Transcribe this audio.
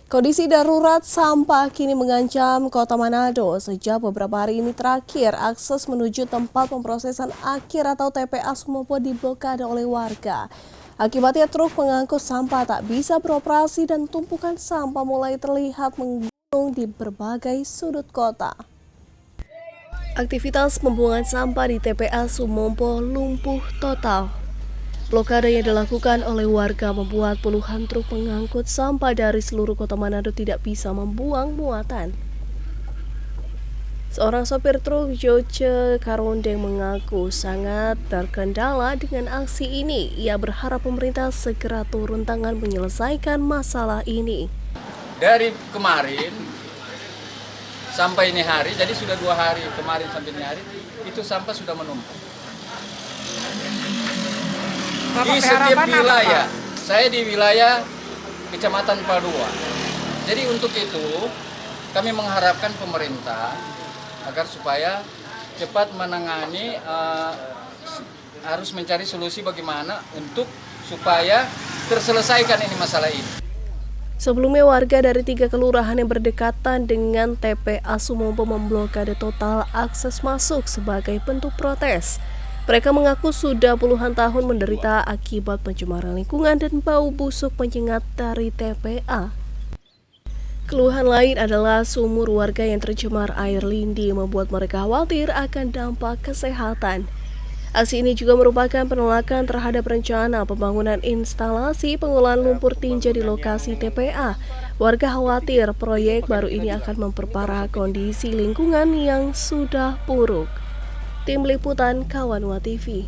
Kondisi darurat sampah kini mengancam kota Manado. Sejak beberapa hari ini terakhir, akses menuju tempat pemrosesan akhir atau TPA Sumompo diblokade oleh warga. Akibatnya truk pengangkut sampah tak bisa beroperasi dan tumpukan sampah mulai terlihat menggunung di berbagai sudut kota. Aktivitas pembuangan sampah di TPA Sumompo lumpuh total. Blokade yang dilakukan oleh warga membuat puluhan truk pengangkut sampah dari seluruh kota Manado tidak bisa membuang muatan. Seorang sopir truk Joce Karondeng mengaku sangat terkendala dengan aksi ini. Ia berharap pemerintah segera turun tangan menyelesaikan masalah ini. Dari kemarin sampai ini hari, jadi sudah 2 hari kemarin sampai ini hari, itu sampah sudah menumpuk. Di setiap wilayah, saya di wilayah Kecamatan Padua. Jadi untuk itu kami mengharapkan pemerintah agar supaya cepat menangani, harus mencari solusi bagaimana untuk supaya terselesaikan ini masalah ini. Sebelumnya warga dari 3 kelurahan yang berdekatan dengan TPA Sumompo memblokade total akses masuk sebagai bentuk protes. Mereka mengaku sudah puluhan tahun menderita akibat pencemaran lingkungan dan bau busuk menyengat dari TPA. Keluhan lain adalah sumur warga yang tercemar air lindi membuat mereka khawatir akan dampak kesehatan. Aksi ini juga merupakan penolakan terhadap rencana pembangunan instalasi pengolahan lumpur tinja di lokasi TPA. Warga khawatir proyek baru ini akan memperparah kondisi lingkungan yang sudah buruk. Tim Liputan Kawanwa TV.